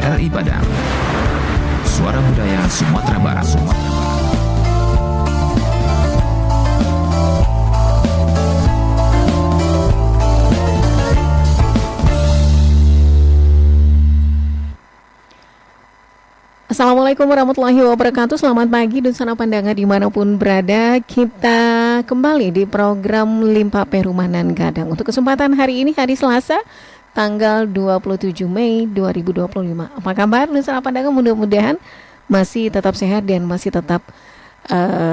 RRI Padang. Suara Budaya Sumatera Barat. Assalamualaikum warahmatullahi wabarakatuh. Selamat pagi dan sana pandangan dimanapun berada. Kita kembali di program Limpa Perumahan Gadang. Untuk kesempatan hari ini, hari Selasa, tanggal 27 Mei 2025. Apa kabar dan sana pandangan? Mudah-mudahan masih tetap sehat dan masih tetap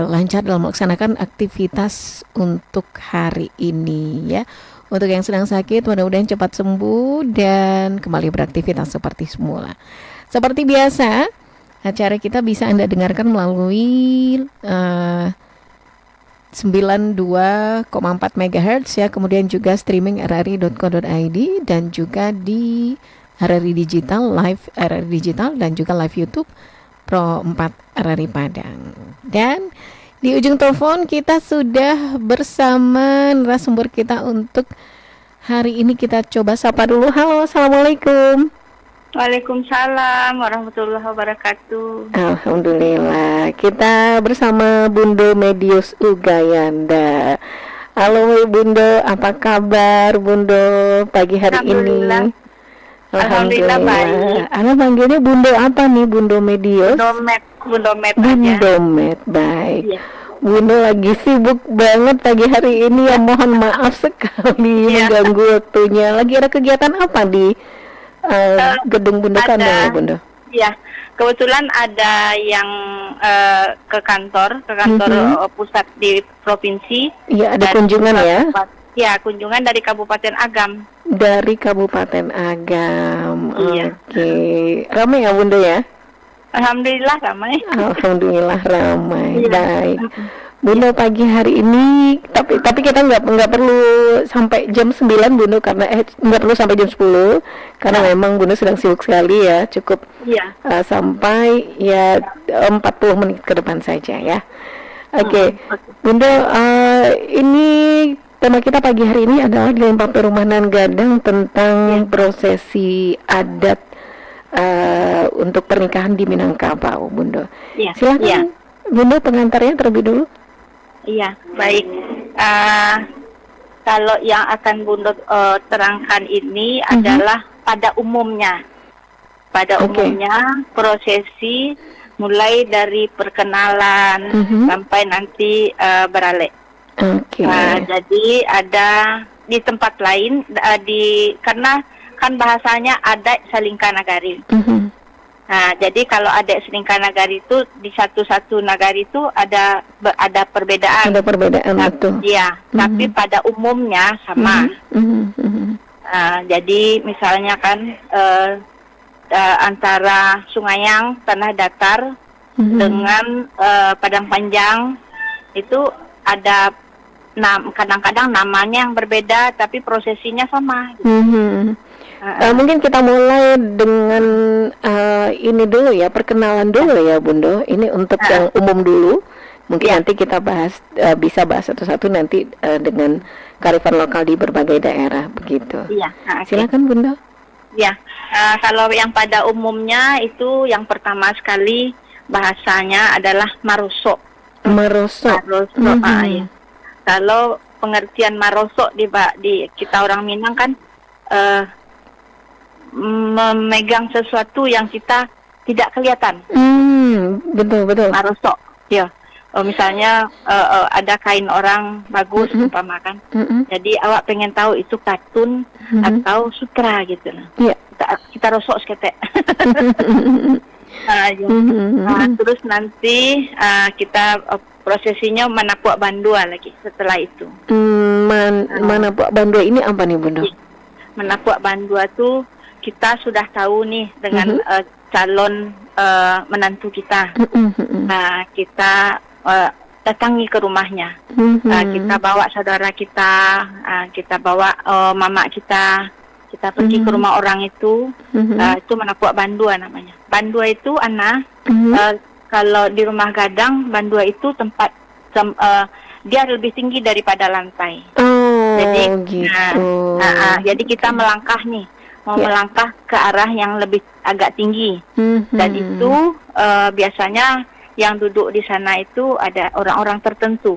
lancar dalam melaksanakan aktivitas untuk hari ini ya. Untuk yang sedang sakit, mudah-mudahan cepat sembuh dan kembali beraktivitas seperti semula. Seperti biasa, acara kita bisa Anda dengarkan melalui 92,4 MHz ya, kemudian juga streaming rri.co.id dan juga di RRI Digital, live RRI Digital dan juga live YouTube Pro 4 RRI Padang. Dan di ujung telepon kita sudah bersama narasumber kita untuk hari ini. Kita coba sapa dulu. Halo, Assalamualaikum. Waalaikumsalam warahmatullahi wabarakatuh. Alhamdulillah, kita bersama Bundo Medius Ugayanda. Halo Bundo, apa kabar Bundo pagi hari ini? Alhamdulillah baik. Anda panggilnya Bundo apa nih, Bundo Medius? Bundomet aja. Bundomet, baik. Iya. Bundo lagi sibuk banget pagi hari ini ya, mohon maaf sekali mengganggu waktunya. Lagi ada kegiatan apa di gedung Bundo Kandang ya Bundo? Iya, kebetulan ada yang ke kantor pusat di provinsi. Iya, ada kunjungan ya? Ya, kunjungan dari Kabupaten Agam. Dari Kabupaten Agam. Iya. Oke. Ramai ya Bundo ya? Alhamdulillah ramai. Alhamdulillah ramai. Iya. Baik. Bundo pagi hari ini, tapi kita nggak perlu sampai jam 9 Bundo, karena nggak perlu sampai jam 10 karena memang Bundo sedang sibuk sekali ya. Cukup sampai ya 40 menit ke depan saja ya. Oke. Bundo, ini tema kita pagi hari ini adalah di Limpa Perumahan Gadang tentang prosesi adat untuk pernikahan di Minangkabau, Bundo. Silakan Bundo, pengantarnya terlebih dulu. Iya, baik. Kalau yang akan Bundo terangkan ini adalah pada umumnya. Pada umumnya prosesi mulai dari perkenalan sampai nanti beralek. Jadi ada di tempat lain karena kan bahasanya adat Salingka Nagari. Nah, jadi kalau adat Salingka Nagari itu di satu-satu nagari itu ada perbedaan. Ada perbedaan betul. Iya, tapi pada umumnya sama. Jadi misalnya kan antara Sungayang tanah datar dengan Padang Panjang itu ada kadang-kadang namanya yang berbeda tapi prosesinya sama. Mungkin kita mulai dengan ini dulu ya, perkenalan dulu ya Bundo. Ini untuk yang umum dulu. Mungkin nanti kita bisa bahas satu-satu nanti dengan kearifan lokal di berbagai daerah begitu. Silakan Bundo. Ya, kalau yang pada umumnya itu yang pertama sekali bahasanya adalah maroso. Maroso. Ya. Kalau pengertian maroso di kita orang Minang kan memegang sesuatu yang kita tidak kelihatan. Betul. Maroso. Ya. Misalnya ada kain orang bagus umpamakan. Jadi awak pengen tahu itu katun atau sutra gitu. Kita rosok sekete. Terus nanti kita prosesinya manapuak bandua lagi setelah itu. Manapuak bandua ini apa nih Bundo? Manapuak bandua tuh kita sudah tahu nih dengan calon menantu kita. Nah, kita datangi ke rumahnya. Kita bawa saudara kita, kita bawa mama kita pergi ke rumah orang itu. Itu manapuak bandua namanya. Bandua itu kalau di rumah gadang, bandua itu tempat dia lebih tinggi daripada lantai. Jadi, jadi kita melangkah nih mau melangkah ke arah yang lebih agak tinggi. Dan itu biasanya yang duduk di sana itu ada orang-orang tertentu.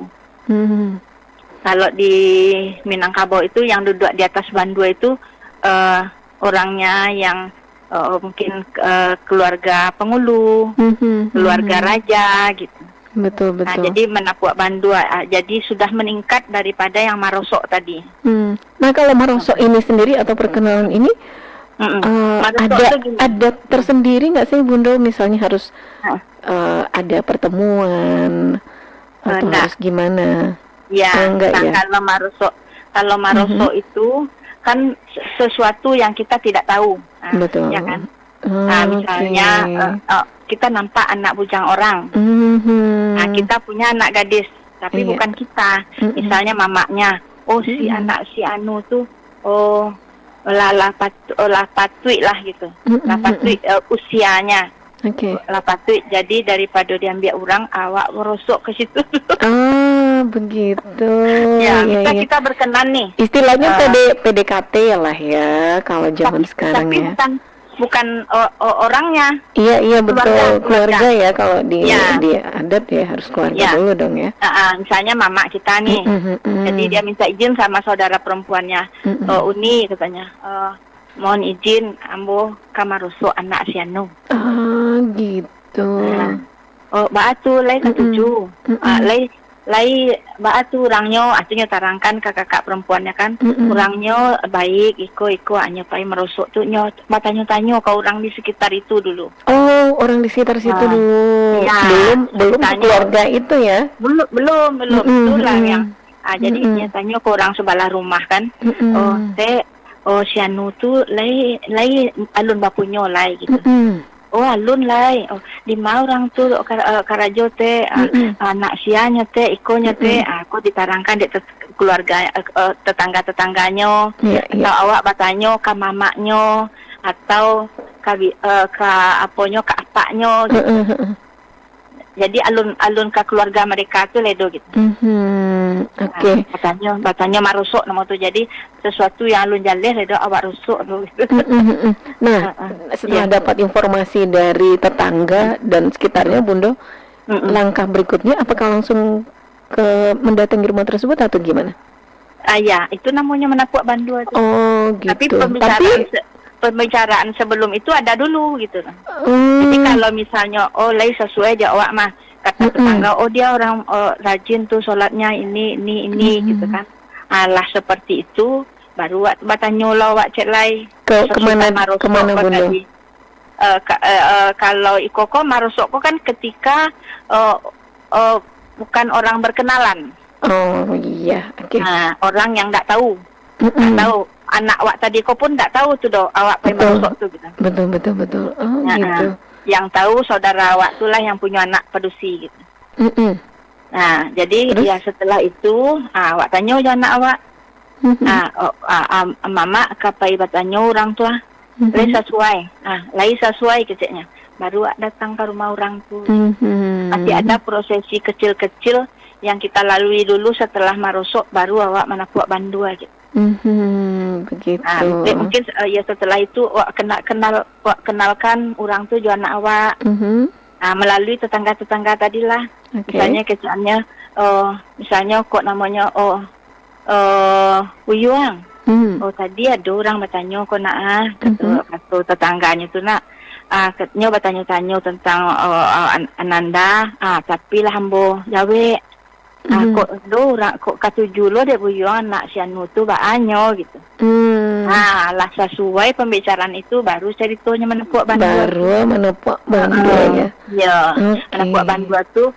Kalau di Minangkabau itu yang duduk di atas bandua itu orangnya yang mungkin keluarga pengulu, keluarga raja gitu. Betul. Nah, jadi Manapuak Bandua jadi sudah meningkat daripada yang Marosok tadi. Nah, kalau Marosok ini sendiri atau perkenalan ini ada tersendiri nggak sih Bunda? Misalnya harus ada pertemuan atau harus gimana? Ya, kalau Marosok itu kan sesuatu yang kita tidak tahu. Betul. Ya kan? Misalnya kita nampak anak bujang orang. Nah, kita punya anak gadis, tapi bukan kita. Misalnya mamaknya, si anak si Anu tuh, patui lah gitu. Patui usianya. Patui. Jadi daripada diambil orang, awak merosok ke situ. Begitu. Ya, kita berkenan nih. Istilahnya PDKT lah ya kalau zaman sekarang tapi ya. Bukan orangnya. Iya betul, keluarga ya kalau di adat ya harus keluarga dulu dong ya. Misalnya mama kita nih, jadi dia minta izin sama saudara perempuannya, Uni katanya, mohon izin ambo kamaruso anak si Anu. Gitu. Baatu lay ketujuh, lay baatu orangnya, artinya tarangkan ke kakak perempuannya kan, orangnya baik, iko hanya pai merosok tuh nyot, tanya ke orang di sekitar itu dulu. Orang di sekitar situ dulu. Belum keluarga itu ya? Belum itulah yang. Jadi nyatanya ke orang sebelah rumah kan. Si Anu tuh lay alun bapunya lay gitu. Alun lay. Di mau orang tuh karajo teh anak sianya teh ikonya teh aku ditarangkan di keluarga tetangga-tetangganya atau awak batanyo ke mamaknya atau ke aponyo ke apaknya gitu. Jadi alun ke keluarga mereka tuh ledo gitu. Batanya marusuk nama tuh, jadi sesuatu yang alun jaleh ledo awak rusuk gitu. Nah, setelah dapat informasi dari tetangga dan sekitarnya Bunda, langkah berikutnya apakah langsung mendatangi rumah tersebut atau gimana? Ya, itu namanya Manapuak Bandua. Gitu. Tapi pembicaraan sebelum itu ada dulu gitu. Jadi kalau misalnya lay sesuai aja awak mah kata tetangga, dia orang rajin tuh sholatnya ini gitu kan. Lah seperti itu baru batanya awak cek lay kemana Bunda? Kalau ikoko marosoko kan ketika bukan orang berkenalan. Nah, orang yang nggak tahu, anak awak tadi kau pun tak tahu tu doh awak pai marosok tu gitu. Betul. Gitu. Yang tahu saudara awak tu lah yang punya anak pedusi gitu. Nah, jadi ya setelah itu awak tanya je anak awak. Mama kapai bertanya orang tua. Lai sesuai keceknya. Baru awak datang ke rumah orang tu. Masih ada prosesi kecil-kecil yang kita lalui dulu setelah marosok, baru awak Manapuak Bandua gitu. Begitu. Mungkin ya setelah itu kenalkan orang tu jual anak awak. Melalui tetangga-tetangga tadilah. Misalnya kecaannya misalnya kok namanya Uyuang. Tadi ada orang bertanya kok kata tetangganya tu nak katanya bertanya-tanya tentang Ananda, tapi lah hambo jawe. Kok katujuh lo deh buyuang anak si Anu tu baanyo gitu. Lah sesuai pembicaraan itu baru ceritanya Manapuak Bandua. Baru Manapuak Bandua ya. Ya, Manapuak Bandua tu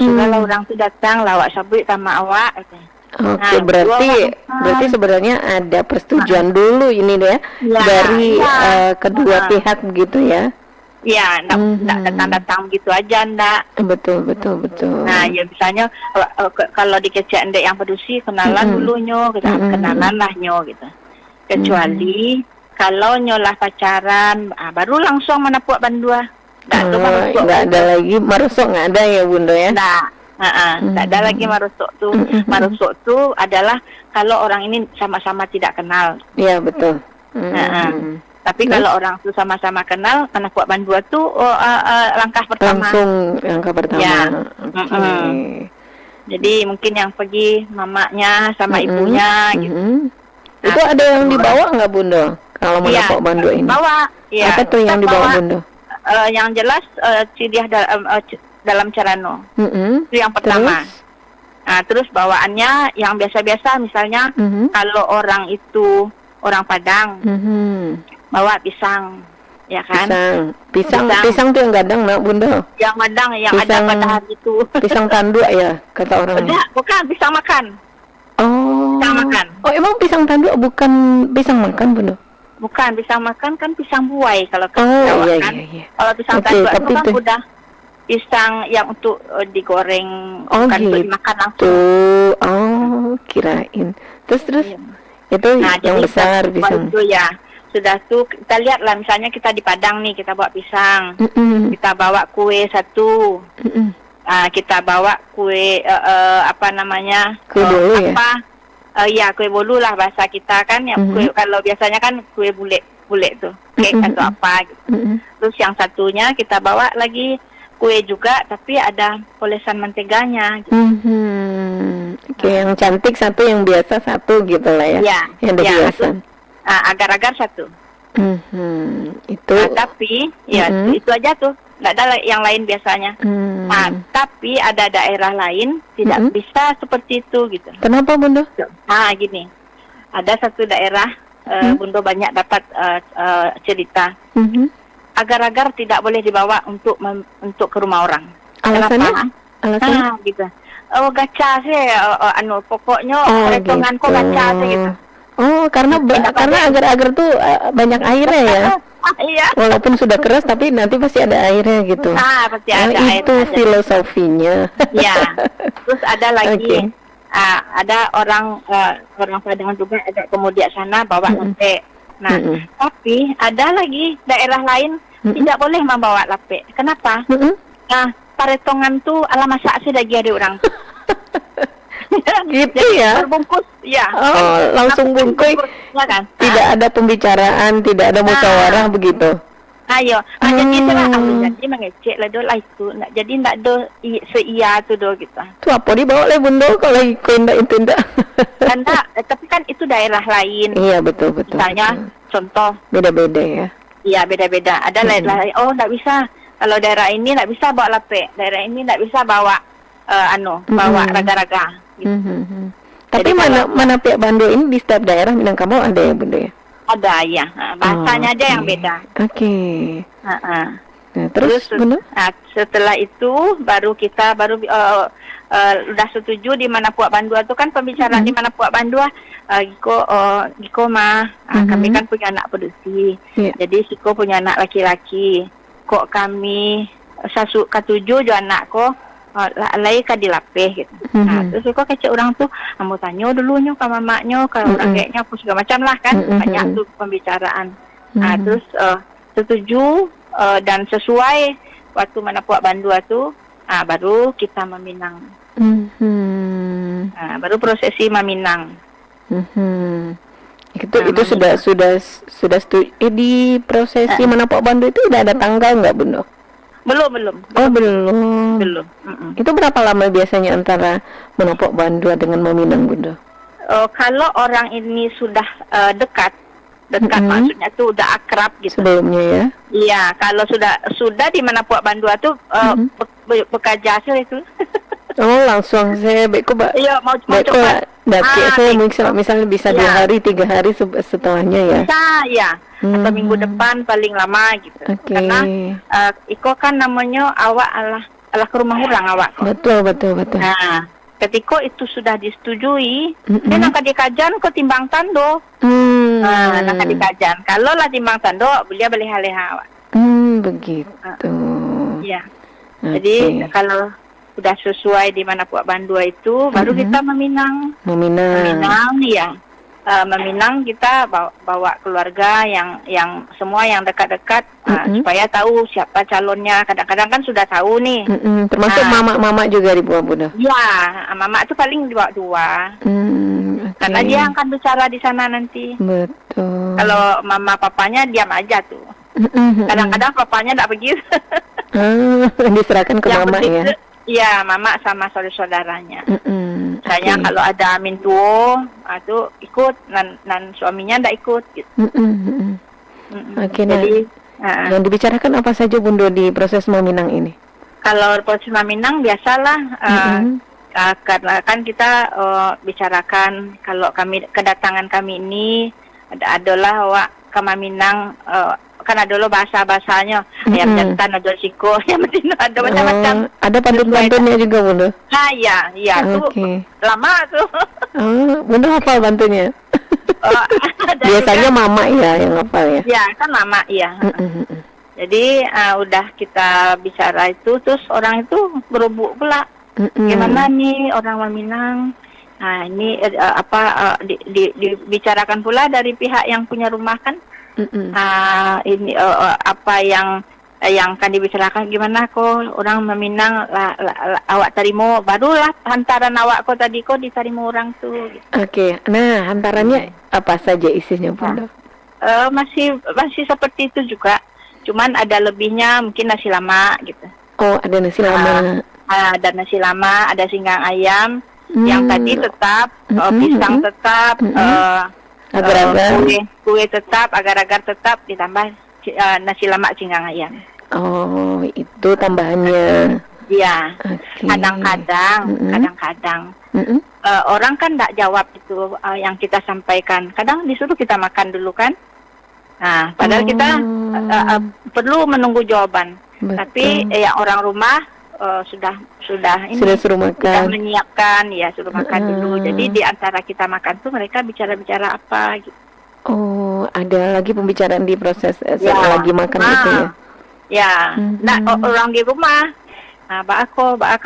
sudah orang tu datang lawak sabit sama awak. Berarti sebenarnya ada persetujuan dulu ini deh dari kedua pihak begitu ya. Ya, ndak datang gitu aja ndak. Betul. Nah, ya misalnya kalau di kecek ndek yang pedusi kenalan dulunya, kenalan lah nyo gitu. Kecuali kalau nyolah pacaran, baru langsung Manapuak Bandua. Nggak ada lagi marosok, nggak ada ya Bunda ya? Tak ada lagi marusuk tu. Marusuk tu adalah kalau orang ini sama-sama tidak kenal. Iya, betul. Tapi kalau orang tu sama-sama kenal, anak buat bandua tu langkah pertama. Langsung langkah pertama. Ya. Oke. Jadi mungkin yang pergi mamanya sama ibunya gitu. Itu ada yang dibawa nggak Bunda? Kalau menapok bandua ini? Bawa. Ya. Apa tuh yang dibawa Bunda? Yang jelas cidiah dalam carano. Itu yang pertama. Terus bawaannya yang biasa-biasa, misalnya kalau orang itu orang Padang, bawa pisang, ya kan? Pisang tuh yang gadang, nak Bunda? Yang gadang, yang pisang, ada pada hari itu. Pisang tanduk ya, kata orang. Bukan pisang makan. Oh. Pisang makan. Oh, emang pisang tanduk bukan pisang makan, Bunda? Bukan, pisang makan kan pisang buai kalau Jawa kan. Iya. Kalau pisang tanduk itu kan udah pisang yang untuk digoreng, bukan untuk dimakan langsung. Oh, kirain. Terus iya. Itu yang besar pisang. Itu ya. Sudah tuh kita lihatlah, misalnya kita di Padang nih, kita bawa pisang. Kita bawa kue satu. Kita bawa kue apa namanya? Kue bolu ya? Kue bolu lah bahasa kita kan. Yang kue, kalau biasanya kan kue bulet tuh, cake atau apa gitu. Terus yang satunya kita bawa lagi kue juga, tapi ada polesan menteganya gitu. Oke, yang cantik satu, yang biasa satu gitu lah ya. Yang ada biasa. Agar-agar satu. Itu. Tapi itu aja tuh. Nggak ada yang lain biasanya. Tapi ada daerah lain tidak bisa seperti itu gitu. Kenapa Bunda? Gini. Ada satu daerah Bunda banyak dapat cerita. Agar-agar tidak boleh dibawa untuk ke rumah orang. Alasannya? Alasannya? Gitu. Gacha sih, pokoknya perhitungan kok gacha sih gitu. Oh, karena agar-agar tuh banyak airnya ya. Iya. Walaupun sudah keras, tapi nanti pasti ada airnya gitu. Pasti ada air. Itu filosofinya. Ya. Terus ada lagi, ada orang Padang juga agak kemudian sana bawa lape. Nah, tapi ada lagi daerah lain tidak boleh membawa lape. Kenapa? Nah, paretongan tuh ala masak sih lagi ada orang. Gitu jadi, ya? Berbungkus, ya. Oh, langsung bungkus. Ya kan? Tidak ada pembicaraan, tidak ada musyawarah begitu. Ayo, jadi jadi mengecek lah dolah itu. Jadi ndak do seia tu do gitu. Tu apa dibawa le Bunda kalau ikut ndak itu ndak? Karena tapi kan itu daerah lain. Iya, betul. Misalnya contoh beda-beda ya. Iya, beda-beda. Ada daerah lain. Oh, ndak bisa. Kalau daerah ini ndak bisa bawa lape. Daerah ini ndak bisa bawa bawa raga-raga. Gitu. Tapi mana pihak Bandung ini di setiap daerah Minangkabau ada ya Bunda ya? Ada ya, bahasanya aja yang beda. Oke. Nah, terus Bunda? Setelah itu baru kita udah setuju di mana Puak Bandua itu kan pembicaraan di mana Puak Bandua. Giko mah kami kan punya anak peduli. Jadi Siko punya anak laki-laki. Kok kami katujuh jo anak kok lai ka dilapeh gitu. Terus kok kecek orang tuh kamu tanya dulunya ke mamaknya, ke orang kayaknya apa segala macam lah kan. Banyak tuh pembicaraan. Terus setuju dan sesuai waktu mana Puak Bandua tuh baru kita meminang. Baru prosesi meminang. Itu sudah di prosesi mana Puak Bandua itu udah ada tanggal nggak Bunda? Belum. Oh, belum. Itu berapa lama biasanya antara menopok Bandua dengan meminang Bunda? Kalau orang ini sudah dekat maksudnya tuh udah akrab gitu. Sebelumnya ya? Iya, kalau sudah di mana Puak Bandua tuh bekerja hasil itu. Oh, langsung saya Iya, mau coba. Saya misalnya bisa 2 hari, 3 hari setelahnya ya. Bisa, ya. Atau minggu depan paling lama gitu. Karena Iko kan namanya awak alah ke rumah orang awak. Betul. Nah, ketika itu sudah disetujui, dia nak dikajan kok timbang tando. Nak dikajan. Kalau lah timbang tando, beliau boleh leha awak. Begitu. Iya. Jadi kalau sudah sesuai di mana Puak Bandua itu, baru kita meminang ya. meminang, kita bawa keluarga yang semua yang dekat-dekat supaya tahu siapa calonnya. Kadang-kadang kan sudah tahu nih. Termasuk mama-mama juga dibawa Bunda. Ya, mama itu paling dibawa 2. Okay. Karena dia akan bicara di sana nanti. Betul. Kalau mama papanya diam aja tuh. Kadang-kadang papanya enggak begitu. Diserahkan ke mama ya. Iya, mama sama saudara-saudaranya. Misalnya kalau ada amin tuo, itu ikut, dan suaminya ndak ikut. Gitu. Oke, jadi yang dibicarakan apa saja Bunda di proses meminang ini? Kalau proses meminang biasalah, karena kan kita bicarakan kalau kedatangan kami ini adalah wak kemaminang. Kan ada lo bahasanya ayam jantan, ada siko, yang penting ada macam-macam. Ada pantun-pantunnya juga Bunda? Iya, tuh lama tuh. Bunda hafal pantunnya? Biasanya juga mama ya yang hafal ya? Ya, kan mama iya. Jadi udah kita bicara itu, terus orang itu berubuk pula. Gimana nih orang meminang? Nah ini dibicarakan pula dari pihak yang punya rumah kan. Ini apa yang akan dibicarakan, gimana kok orang meminang awak terima, barulah hantaran awak kok tadi kok diterima orang tuh gitu. Oke. Nah hantarannya apa saja isinya Bunda? Masih seperti itu juga, cuman ada lebihnya, mungkin nasi lama gitu. Oh, ada nasi lama. Ada nasi lama, ada singgang ayam, yang tadi tetap, pisang tetap, agar-agar kue tetap, agar-agar tetap, ditambah nasi lemak cinggang ayam. Oh, itu tambahannya. Iya. Okay. Kadang-kadang orang kan tidak jawab itu yang kita sampaikan. Kadang disuruh kita makan dulu kan. Nah, padahal kita perlu menunggu jawaban. Betul. Tapi orang rumah sudah suruh makan. Sudah menyiapkan, ya suruh makan dulu. Jadi di antara kita makan tuh mereka bicara-bicara apa gitu. Oh, ada lagi pembicaraan di proses lagi makan gitu ya? Ya, orang di rumah. Nah, bak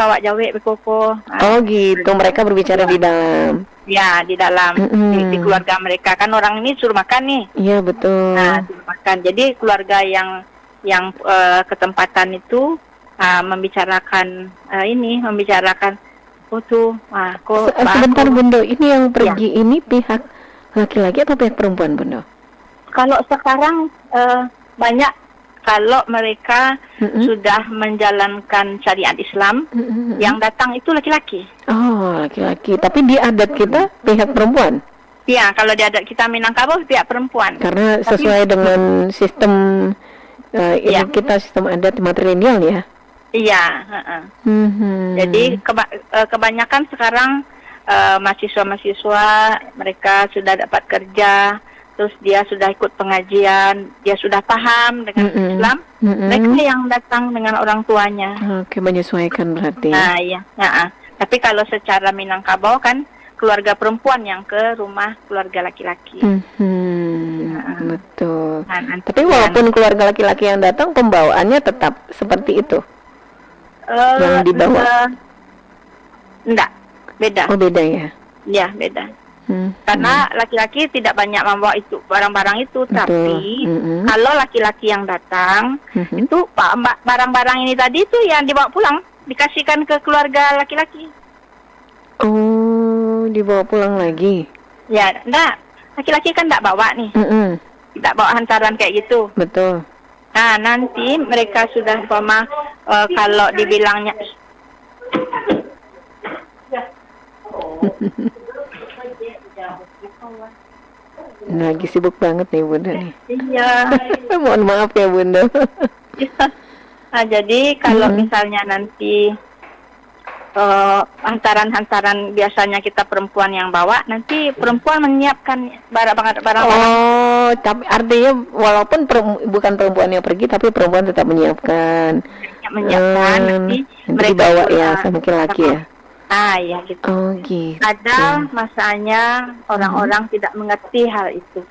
awak jawe bekoko. Oh gitu, mereka berbicara di dalam. Ya, di dalam di keluarga mereka kan orang ini suruh makan nih. Iya betul. Nah, suruh makan. Jadi keluarga yang ketempatan itu membicarakan sebentar Bunda, ini yang pergi ini pihak laki-laki atau pihak perempuan Bunda? Kalau sekarang banyak, kalau mereka sudah menjalankan syariat Islam, yang datang itu laki-laki. Oh, laki-laki. Tapi di adat kita pihak perempuan? Iya, kalau di adat kita Minangkabau pihak perempuan. Karena sesuai dengan sistem ini kita sistem adat matrilineal ya? Iya. Jadi kebanyakan sekarang mahasiswa-mahasiswa mereka sudah dapat kerja, terus dia sudah ikut pengajian, dia sudah paham dengan Islam, mereka yang datang dengan orang tuanya. Oke, menyesuaikan berarti. Nah, iya. Tapi kalau secara Minangkabau kan keluarga perempuan yang ke rumah keluarga laki-laki. Betul. Tapi walaupun keluarga laki-laki yang datang, pembawaannya tetap seperti itu. Yang dibawa? Enggak, beda. Oh, beda ya? Ya, beda. Karena laki-laki tidak banyak membawa itu barang-barang itu. Betul. Tapi kalau laki-laki yang datang itu barang-barang ini tadi itu yang dibawa pulang, dikasihkan ke keluarga laki-laki. Oh, dibawa pulang lagi? Ya, enggak. Laki-laki kan enggak bawa nih. Tidak bawa hantaran kayak gitu. Betul. Nah, nanti mereka sudah kalau dibilangnya lagi sibuk banget nih Bunda nih. Iya. Mohon maaf ya Bunda. Nah, jadi kalau misalnya nanti hantaran-hantaran biasanya kita perempuan yang bawa, nanti perempuan menyiapkan barang-barang. Oh, tapi artinya walaupun bukan perempuan yang pergi, tapi perempuan tetap menyiapkan. Nanti mereka bawa ya sama laki-laki ya. Ya gitu. Oh gitu. Ada masanya orang-orang tidak mengerti hal itu.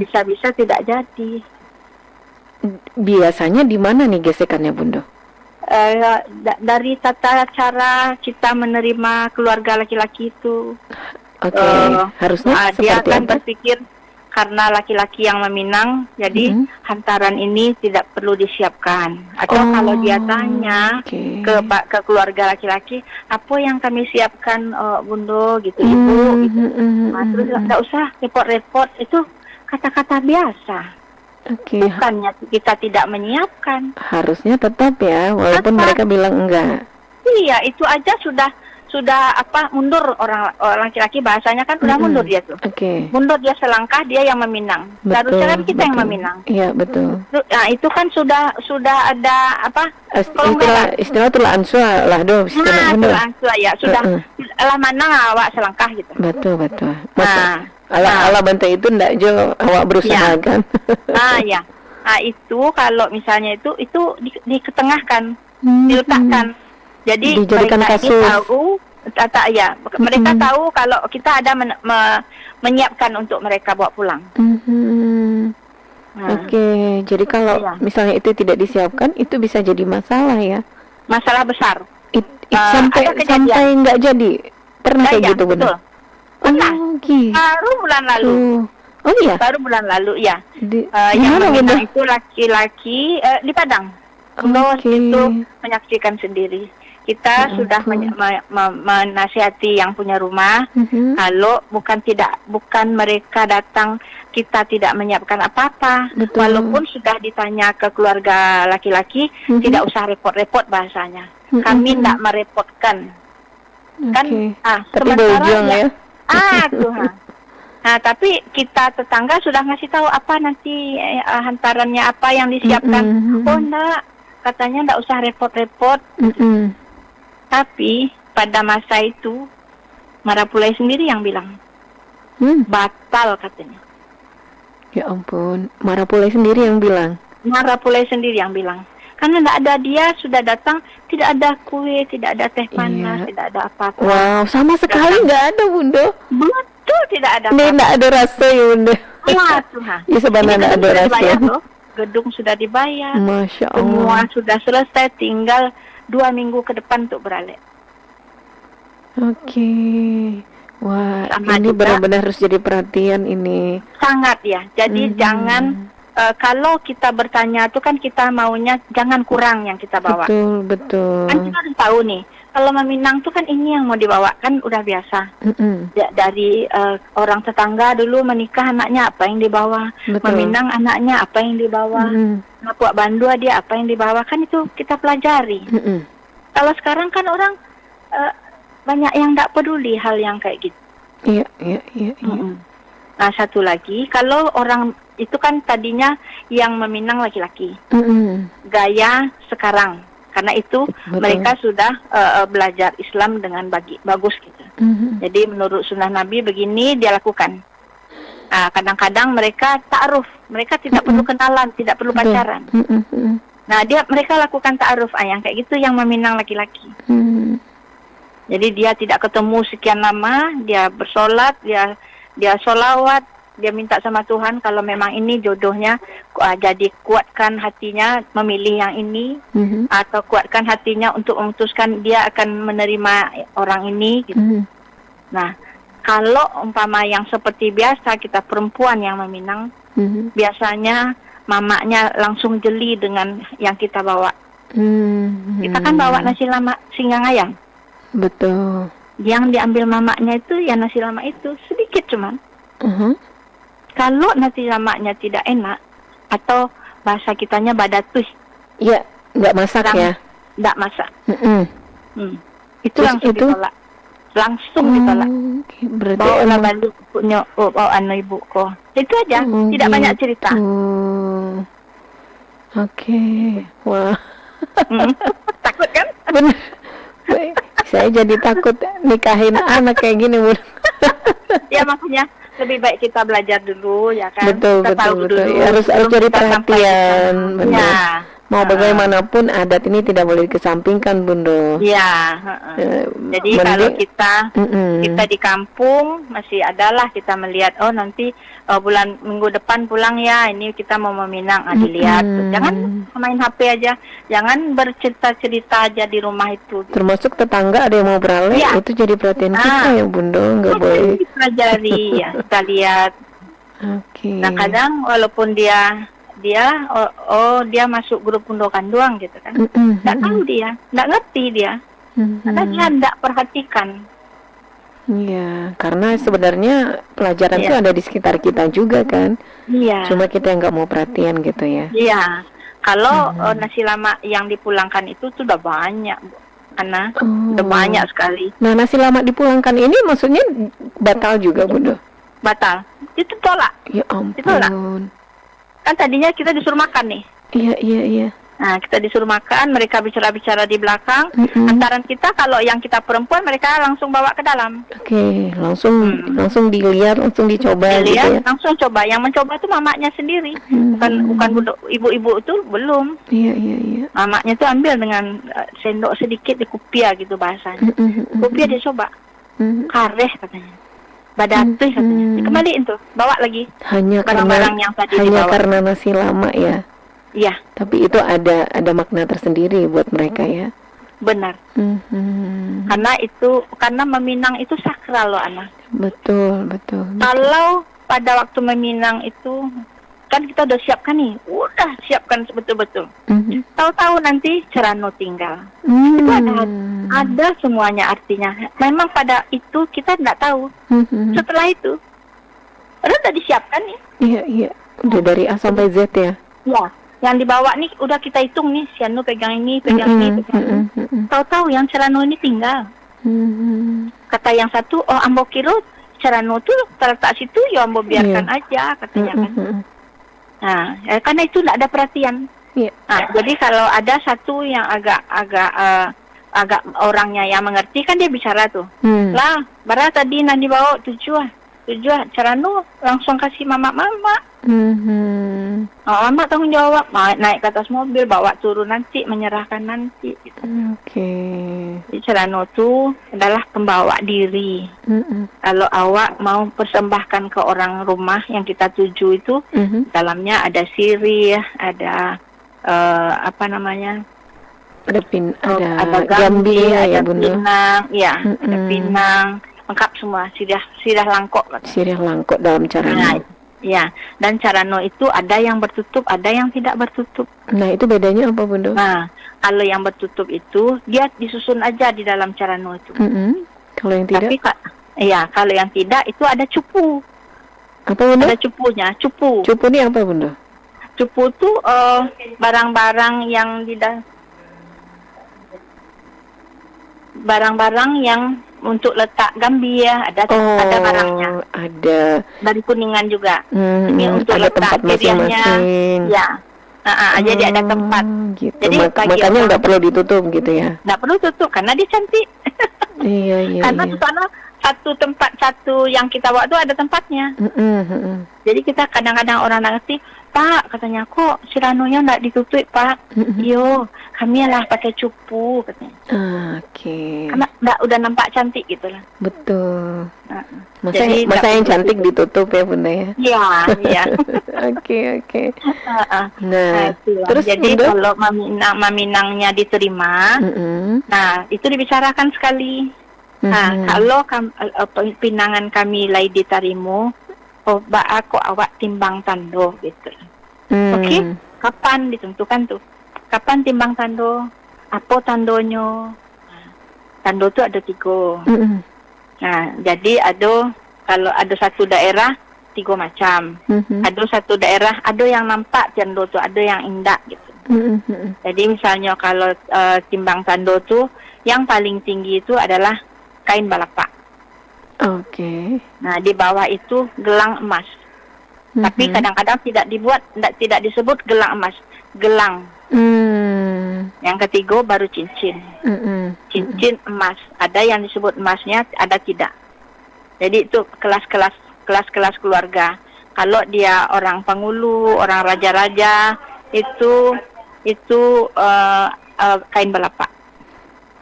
Bisa-bisa tidak jadi. Biasanya di mana nih gesekannya Bunda? Dari tata cara kita menerima keluarga laki-laki itu. Oke. Harusnya dia seperti kan apa? berpikir karena laki-laki yang meminang, jadi hantaran ini tidak perlu disiapkan. Atau kalau dia tanya ke keluarga laki-laki, apa yang kami siapkan, Bundo, gitu, Ibu, gitu. Nah, terus nggak usah repot-repot, itu kata-kata biasa. Bukannya kita tidak menyiapkan. Harusnya tetap ya, walaupun mereka bilang enggak. Iya, itu aja sudah mundur orang laki-laki, bahasanya kan udah mundur dia tuh. Mundur dia selangkah, dia yang meminang. Seharusnya kan kita yang meminang. Iya, betul. Nah, itu kan sudah ada istilah tulah ansua lah do. Tulah ansua ya, sudah lah mana awak selangkah gitu. Betul. Ala bantai itu ndak jo awak berusaha kan. Ya. Nah, itu kalau misalnya itu diketengahkan, diletakkan. Jadi dijadikan mereka kasus. Mereka tahu kalau kita ada menyiapkan untuk mereka bawa pulang. Jadi kalau misalnya itu tidak disiapkan, itu bisa jadi masalah ya. Masalah besar. Sampai nggak jadi. Pernah kayak gitu, Bunda? Pernah. Baru bulan lalu. Oh iya. Baru bulan lalu ya. Yang meminang itu laki-laki di Padang. Itu menyaksikan sendiri. Kita sudah menasihati yang punya rumah, kalau bukan mereka datang, kita tidak menyiapkan apa-apa. Walaupun sudah ditanya ke keluarga laki-laki, tidak usah repot-repot bahasanya. Kami tidak merepotkan. Kan, tapi bojong ya. Tuhan. Nah, tapi kita tetangga sudah ngasih tahu apa nanti hantarannya, apa yang disiapkan. Oh enggak, katanya enggak usah repot-repot. Tapi pada masa itu Marapulai sendiri yang bilang batal katanya. Ya ampun, Marapulai sendiri yang bilang. Marapulai sendiri yang bilang. Karena tidak ada, dia sudah datang, tidak ada kue, tidak ada teh panas, tidak ada apa-apa. Wow, sama sekali nggak ada, Bunda. Betul, tidak ada. Ini nggak ada rasa ya, Bunda. Tuhan. Ya sebenarnya nggak ada rasa. Gedung sudah dibayar. Masya Allah. Semua sudah selesai, tinggal 2 minggu ke depan untuk beralih. Wah, ini benar-benar harus jadi perhatian ini. Sangat ya. Jadi jangan kalau kita bertanya itu kan kita maunya jangan kurang yang kita bawa. Betul. Kan kita harus tahu nih, kalau meminang tuh kan ini yang mau dibawa, kan udah biasa. Dari orang tetangga dulu menikah anaknya apa yang dibawa, meminang anaknya apa yang dibawa, ngapuak bandua dia apa yang dibawa, kan itu kita pelajari. Kalau sekarang kan orang banyak yang tidak peduli hal yang kayak gitu. Iya. Nah, satu lagi, kalau orang itu kan tadinya yang meminang laki-laki, gaya sekarang, karena itu mereka sudah belajar Islam dengan bagus gitu. Jadi menurut sunnah Nabi begini dia lakukan. Nah, kadang-kadang mereka ta'aruf, mereka tidak perlu kenalan, tidak perlu pacaran. Nah, mereka lakukan ta'aruf, yang kayak gitu yang meminang laki-laki. Jadi dia tidak ketemu sekian lama, dia bersolat, dia solawat, dia minta sama Tuhan kalau memang ini jodohnya, jadi kuatkan hatinya memilih yang ini, atau kuatkan hatinya untuk memutuskan dia akan menerima orang ini gitu. Nah, kalau umpama yang seperti biasa kita perempuan yang meminang, biasanya mamanya langsung jeli dengan yang kita bawa. Kita kan bawa nasi lemak singgang ayam. Betul. Yang diambil mamanya itu ya nasi lemak itu sedikit cuman. Kalau nasi lemaknya tidak enak atau bahasa kitanya badatus. Iya, nggak masak ya? Nggak masak. Itu langsung ditolak. Langsung ditolak. Bawa balik punya anu ibu kok. Itu aja, tidak banyak cerita. Wah. Takut kan? Benar. Saya jadi takut nikahin anak kayak gini, Bu. Ya makanya lebih baik kita belajar dulu ya kan. Betul. Ya, harus cari perhatian. Benar. Mau bagaimanapun adat ini tidak boleh dikesampingkan, Bunda. Iya. Jadi kalau kita di kampung masih adalah kita melihat nanti bulan minggu depan pulang ya, ini kita mau meminang, dilihat. Jangan main HP aja, jangan bercerita-cerita aja di rumah itu. Termasuk tetangga ada yang mau beralih, itu jadi perhatian kita ya, Bunda, nggak boleh dipelajari ya, kita lihat. Nah kadang walaupun dia masuk grup pundokan doang gitu kan, nggak tahu dia, nggak ngerti dia, karena dia nggak perhatikan. Iya, karena sebenarnya pelajaran itu ada di sekitar kita juga kan. Iya. Cuma kita yang nggak mau perhatian gitu ya. Iya, kalau nasi lama yang dipulangkan itu sudah banyak, karena sudah banyak sekali. Nah nasi lama dipulangkan ini maksudnya batal juga, Bunda? Batal, itu tolak. Ya ampun. Ditolak. Kan tadinya kita disuruh makan nih. Iya. Nah, kita disuruh makan, mereka bicara-bicara di belakang. Antaran kita, kalau yang kita perempuan, mereka langsung bawa ke dalam. Oke, langsung dilihat, langsung dicoba. Dilihat, gitu ya? langsung coba. Yang mencoba itu mamanya sendiri, bukan ibu-ibu itu belum. Iya. Mamanya itu ambil dengan sendok sedikit di kupia gitu bahasanya. Kupia dia coba, kareh katanya. Badatuh katanya. Kembaliin tuh, bawa lagi. Hanya barang-barang yang tadi hanya dibawa. karena nasi lama ya. Iya. Tapi itu ada makna tersendiri buat mereka ya. Benar. Karena meminang itu sakral loh, Ana. Betul. Kalau pada waktu meminang itu kan kita udah siapkan betul-betul. Tahu-tahu nanti cerano tinggal. Itu ada semuanya artinya. Memang pada itu kita tidak tahu. Setelah itu udah disiapkan nih. Iya. Udah dari A sampai Z ya. Ya, yang dibawa nih udah kita hitung nih. Si Anu pegang ini. Tahu-tahu yang cerano ini tinggal. Kata yang satu, ambo kira cerano tuh terletak situ, ya ambo biarkan aja katanya kan. Nah, karena itu tidak ada perhatian. Nah, jadi kalau ada satu yang agak orangnya yang mengerti kan dia bicara tuh. Lah, bara tadi nanti bawa tujuh cerano langsung kasih mama. Mama tanggung jawab, naik ke atas mobil, bawa turun nanti, menyerahkan nanti. Gitu. Cerano itu adalah pembawa diri. Kalau awak mau persembahkan ke orang rumah yang kita tuju itu, dalamnya ada sirih, ada ada gambi, ada pinang, ada pinang, lengkap semua, sirah langkok. Sirah langkok dalam carano. Ya, dan carano itu ada yang bertutup, ada yang tidak bertutup. Nah, itu bedanya apa, Bunda? Nah, kalau yang bertutup itu dia disusun aja di dalam carano itu. Kalau yang tidak? Tapi kalau yang tidak itu ada cupu. Apa, Bunda? Ada cupunya, cupu. Cupu ini apa, Bunda? Cupu itu barang-barang yang untuk letak gambi ya, ada barangnya. Ada. Dari Kuningan juga. Ini untuk ada letak tempat masing-masing. Ya. Jadi ada tempat. Gitu. Jadi makanya nggak perlu ditutup gitu ya. Nggak perlu tutup karena dia cantik. Iya. Karena di sana satu yang kita bawa itu ada tempatnya. Jadi kita kadang-kadang orang ngerti, Pak, katanya kok siranonya nggak ditutup, Pak. Yo, kami lah pakai cupu katanya. Karena udah nampak cantik gitu lah. Betul. Masa yang cantik ditutup ya, Bunda ya? Iya. Oke. Nah, terus jadi kalau meminangnya diterima, nah itu dibicarakan sekali. Nah, kalau pinangan kami lai diterima, aku awak timbang tando gitu. Oke, kapan ditentukan tuh? Kapan timbang tando? Apa tandonya? Tando tuh ada 3. Nah, jadi kalau ada satu daerah 3 macam. Ada satu daerah ada yang nampak tando tuh, ada yang indah gitu. Jadi misalnya kalau timbang tando tuh yang paling tinggi itu adalah kain balapa. Nah, di bawah itu gelang emas. Tapi kadang-kadang tidak disebut gelang emas, gelang. Yang ketiga baru cincin. Cincin emas. Ada yang disebut emasnya, ada tidak. Jadi itu kelas-kelas keluarga. Kalau dia orang Pangulu, orang raja-raja, itu itu kain belapa.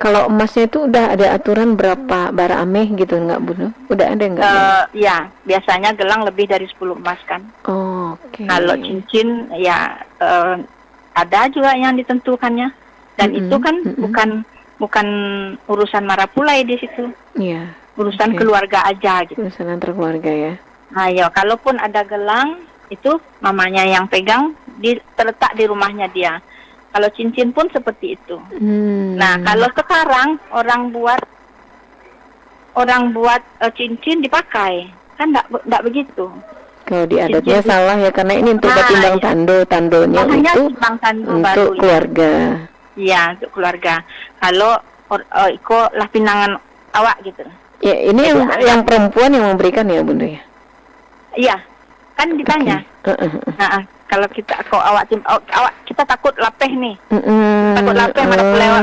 Kalau emasnya itu udah ada aturan berapa bara ameh gitu nggak Bunda? Udah ada nggak? Ya, biasanya gelang lebih dari 10 emas kan. Oh, oke. Kalau cincin ya ada juga yang ditentukannya. Dan itu kan bukan urusan marapulai di situ. Iya. Urusan keluarga aja gitu. Urusan antar keluarga ya. Nah, ya kalaupun ada gelang itu mamanya yang pegang terletak di rumahnya dia. Kalau cincin pun seperti itu. Nah, kalau sekarang orang buat cincin dipakai, kan enggak begitu. Kalau di adatnya cincin salah ya, karena ini untuk timbang tandonya itu timbang tando untuk baru keluarga. Iya, untuk keluarga. Kalau iko lah pinangan awak gitu. Ya, ini yang perempuan yang memberikan ya, Bunda ya. Iya, kan ditanya. Kalau awak kita takut lapeh nih. Takut lapeh mana lewat.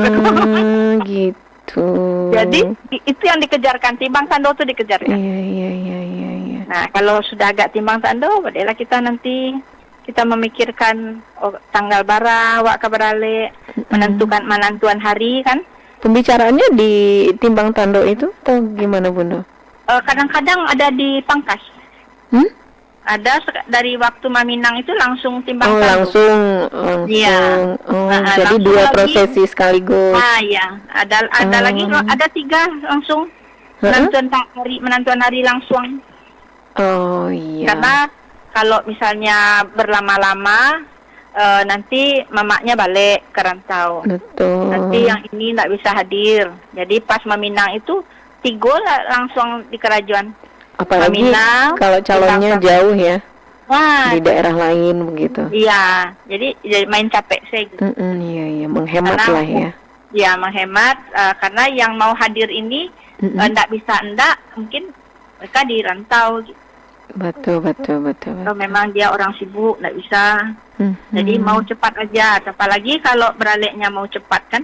Gitu. Jadi itu yang dikejarkan, timbang tando itu dikejarkan. Iya. Nah, kalau sudah agak timbang tando, baiklah kita memikirkan tanggal bara awak kabarale, menentuan hari kan. Pembicaraannya di timbang tando itu atau gimana, Bunda? Kadang-kadang ada di pangkas. Ada dari waktu Maminang itu langsung timbang tando. Langsung. Iya. Jadi langsung 2 prosesi sekaligus. Ya. Ada lagi, ada 3 langsung. Menentuan hari langsung. Oh iya. Karena kalau misalnya berlama-lama nanti mamaknya balik ke rantau. Betul. Nanti yang ini tidak bisa hadir. Jadi pas Maminang itu 3 langsung di kerajaan. Apalagi Maminang, kalau calonnya jauh ya. Wah, di daerah lain begitu. Iya, jadi main capek saya gitu. Iya, menghemat lah ya. Ya, menghemat karena yang mau hadir ini enggak bisa mungkin mereka di rantau gitu. Betul. Kalau memang dia orang sibuk, enggak bisa. Jadi mau cepat aja, apalagi kalau beraliknya mau cepat kan.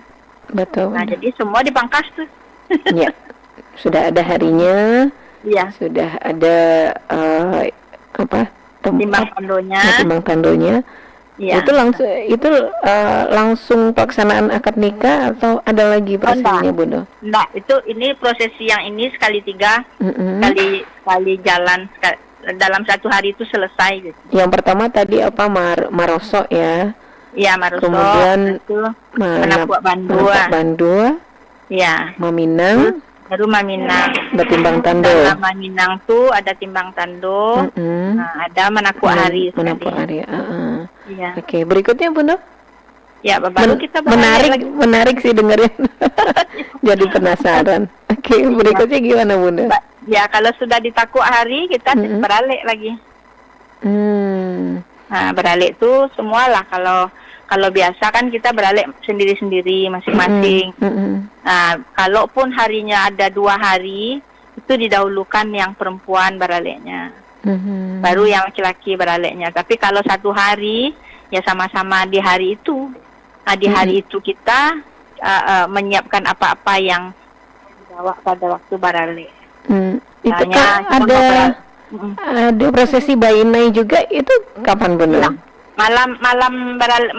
Betul. Nah, jadi semua dipangkas tuh. Iya. Sudah ada harinya. Iya. Sudah ada timbang tandonya. Ya. Itu langsung pelaksanaan akad nikah atau ada lagi prosesnya, Bunda? Enggak, ini prosesi yang ini sekali 3 kali jalan dalam 1 hari itu selesai gitu. Yang pertama tadi Maroso ya. Iya, Maroso. Kemudian itu Manapuak Bandua. Iya. Maminang. Baru Maminang. Timbang tando. Dalam Maminang tuh ada timbang tando. Ada Manapuak Hari. Manapuak Hari. Iya. Oke, berikutnya Bunda. Ya, baru kita menarik sih dengerin. Jadi penasaran. Oke, berikutnya gimana Bunda? Ya, kalau sudah ditakuak hari kita beralik lagi. Nah, beralik tuh semualah kalau biasa kan kita beralik sendiri-sendiri masing-masing. Nah, kalaupun harinya ada 2 hari, itu didahulukan yang perempuan beraliknya. Baru yang laki-laki beraliknya. Tapi kalau 1 hari, ya sama-sama di hari itu. Nah, di hari itu kita menyiapkan apa-apa yang dibawa pada waktu beralik. Itu kan ada prosesi Bainai juga, itu kapan Bunda? Malam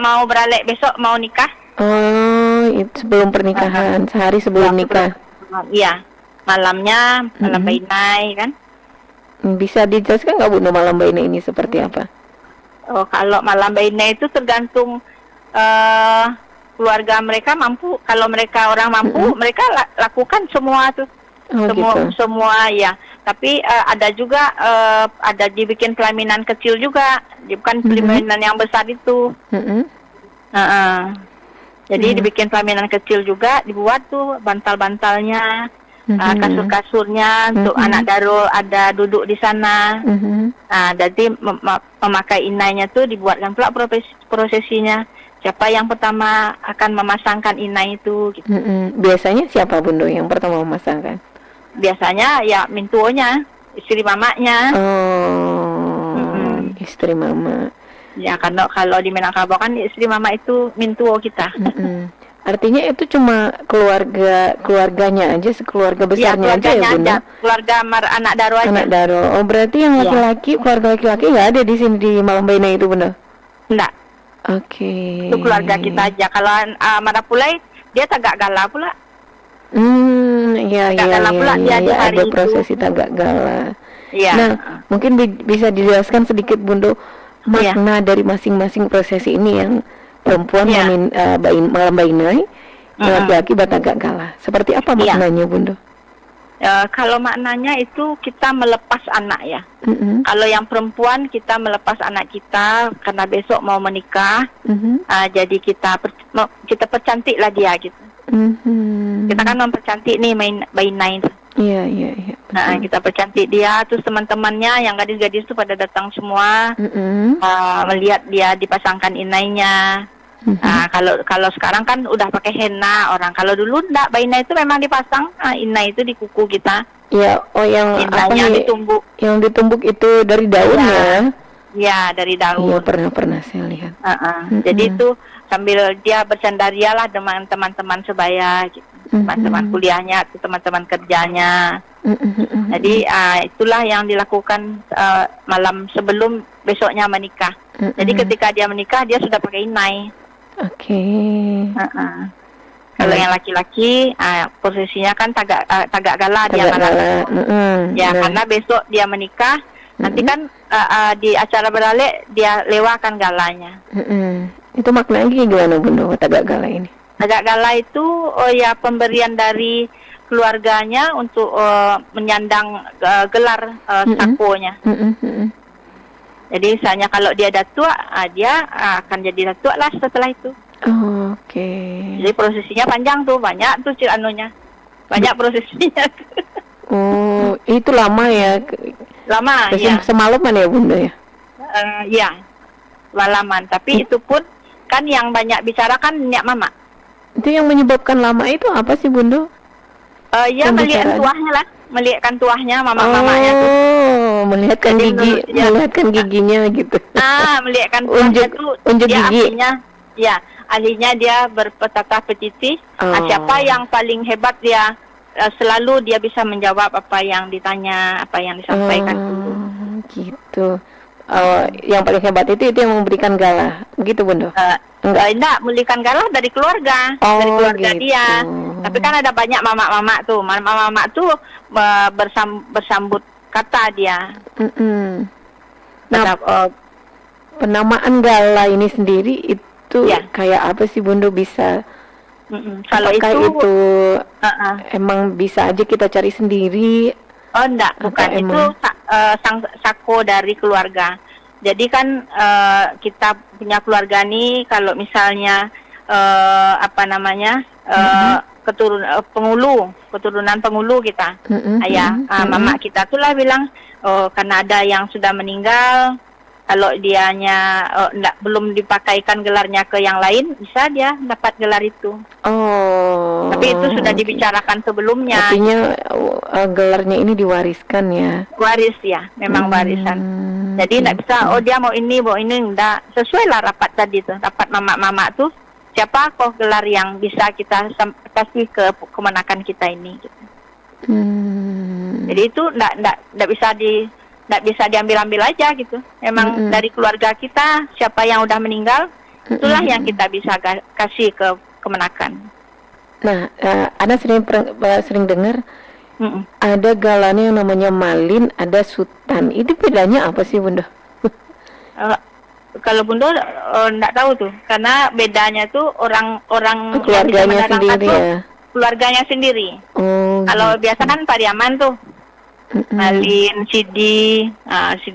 mau beralik besok mau nikah. Oh, itu sebelum pernikahan, sehari sebelum nikah. Iya, malam Bainai kan. Bisa dijelaskan nggak Bunda malam Bainai ini seperti apa? Oh, kalau malam Bainai itu tergantung keluarga mereka mampu. Kalau mereka orang mampu, mereka lakukan semua tuh. Semua ya. Tapi ada juga ada dibikin pelaminan kecil juga, bukan pelaminan yang besar itu. Jadi dibikin pelaminan kecil juga, dibuat tuh bantal-bantalnya, kasur-kasurnya untuk anak daro ada duduk di sana. Nah, jadi memakai inainya tuh dibuatkan pula prosesinya. Siapa yang pertama akan memasangkan inai itu? Gitu. Biasanya siapa Bunda yang pertama memasangkan? Biasanya ya mintuonya, istri mamanya. Istri mama. Ya, karena kalau di Minangkabau kan istri mama itu mintuo kita. Artinya itu cuma keluarganya aja, sekeluarga besarnya aja ya Bunda? Keluarga anak daro aja. Anak daro. Oh, berarti yang laki-laki, keluarga laki-laki nggak ada di sini di Malam Bainai itu Bunda? Enggak. Oke. Itu keluarga kita aja. Kalau Marapulai dia Tagak Gala pula. Iya, Tagak Gala pula dia di hari ada itu. prosesi Tagak Gala. Iya. Nah, mungkin bisa dijelaskan sedikit Bundo makna dari masing-masing prosesi ini, yang perempuan malam Bainai, laki-laki Batagak Gala. Seperti apa maknanya Bundo? Kalau maknanya itu kita melepas anak ya. Kalau yang perempuan kita melepas anak kita karena besok mau menikah. Jadi kita percantiklah dia gitu. Kita kan mempercantik nih Bainai. Iya. Nah, kita percantik dia, terus teman-temannya yang gadis-gadis itu pada datang semua, melihat dia dipasangkan inainya. Kalau sekarang kan udah pakai henna orang. Kalau dulu enggak, Bainai itu memang dipasang inai itu di kuku kita. Ya, yang inainya ditumbuk. Yang ditumbuk itu dari daun ya? Ya, dari daun. Iya, pernah saya lihat. Jadi itu sambil dia bersandaria lah dengan teman-teman sebaya gitu. Teman-teman kuliahnya atau teman-teman kerjanya. Jadi itulah yang dilakukan malam sebelum besoknya menikah. Jadi ketika dia menikah dia sudah pakai inai. Oke. Kalau yang laki-laki posisinya kan tagak gala dia malam. Karena besok dia menikah, nanti kan di acara beralek dia lewakan galanya. Itu maknanya gimana Bunda tagak gala ini? Tagak gala itu pemberian dari keluarganya untuk menyandang gelar sakonya. Jadi misalnya kalau dia datuk, dia akan jadi datuk lah setelah itu. Oke. Jadi prosesinya panjang tuh, banyak tuh banyak prosesinya. Itu lama ya? Lama ya. Semalaman ya Bunda ya? Iya, malaman. Tapi itu pun kan yang banyak bicara kan Nyak Mama. Itu yang menyebabkan lama itu apa sih Bunda? Melihatkan tuahnya lah, melihatkan tuahnya mama-mamanya tuh. Melihatkan melihatkan giginya gitu. Melihatkan tuahnya tuh. Unjuk gigi. Ahlinya dia berpetata petiti. Siapa yang paling hebat dia selalu dia bisa menjawab apa yang ditanya, apa yang disampaikan dulu. Gitu. Yang paling hebat itu yang memberikan galah, begitu Bunda? Enggak, memberikan galah dari keluarga, dari keluarga gitu. dia. Tapi kan ada banyak mama-mama tuh, mama-mama tuh bersambut kata dia. Nah, penamaan galah ini sendiri itu kayak apa sih Bunda bisa? Kalau itu emang bisa aja kita cari sendiri? Enggak, bukan itu sako dari keluarga. Jadi kan kita punya keluarga nih, kalau misalnya keturunan pengulu kita, mama kita tuh lah bilang, karena ada yang sudah meninggal, kalau dianya belum dipakaikan gelarnya ke yang lain, bisa dia dapat gelar itu. Tapi itu sudah dibicarakan sebelumnya. Artinya gelarnya ini diwariskan ya? Waris ya, memang warisan. Jadi tidak bisa, dia mau ini, enggak. Sesuai lah rapat tadi tuh, rapat mama-mama tuh. Siapa kok gelar yang bisa kita kasih ke kemenakan kita ini gitu. Jadi itu enggak bisa diambil-ambil aja gitu. Memang dari keluarga kita, siapa yang udah meninggal, itulah yang kita bisa kasih ke kemenakan. Nah, Ana sering dengar ada galanya yang namanya malin, ada sultan. Itu bedanya apa sih Bunda? Kalau Bunda enggak tahu tuh, karena bedanya tuh orang keluarganya sendiri ya. Keluarganya sendiri. Kalau biasa kan Pariaman tuh. Malin, Sidi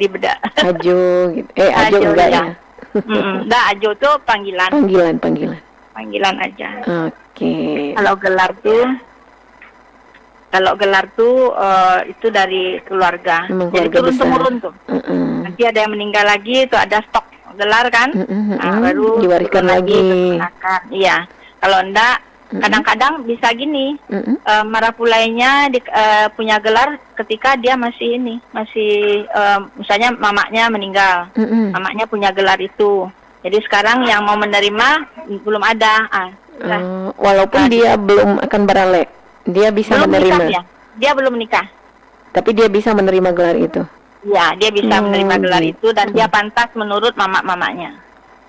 beda. Ajo gitu. Ajo enggak ya? Enggak, Ajo tuh panggilan. Panggilan aja. Oke. Kalau gelar tuh itu dari keluarga. Jadi turun-temurun tuh. Nanti ada yang meninggal lagi, itu ada stok gelar kan. Baru diwariskan lagi. Iya. Kalau enggak, kadang-kadang bisa gini, Marapulainya punya gelar ketika dia masih misalnya mamanya meninggal, mamanya punya gelar itu. Jadi sekarang yang mau menerima belum ada. Walaupun dia belum akan beralek, dia bisa menerima. Nikah, dia belum menikah. Tapi dia bisa menerima gelar itu. Ya, dia bisa menerima gelar itu dan dia pantas menurut mamanya.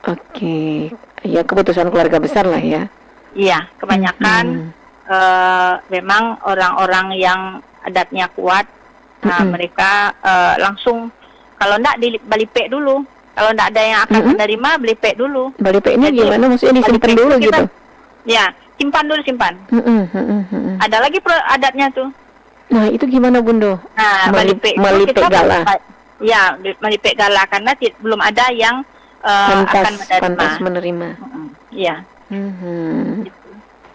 Oke. Ya keputusan keluarga besar lah ya. Iya, kebanyakan memang orang-orang yang adatnya kuat, mereka langsung kalau enggak balipek dulu. Kalau enggak ada yang akan menerima, balipek dulu. Balipek ini gimana? Maksudnya disimpan dulu kita, gitu? Ya, simpan dulu, simpan. Ada lagi adatnya tuh. Nah, itu gimana Bundo? Nah, balipek gala. Ya, balipek gala karena belum ada yang pantas menerima. Iya.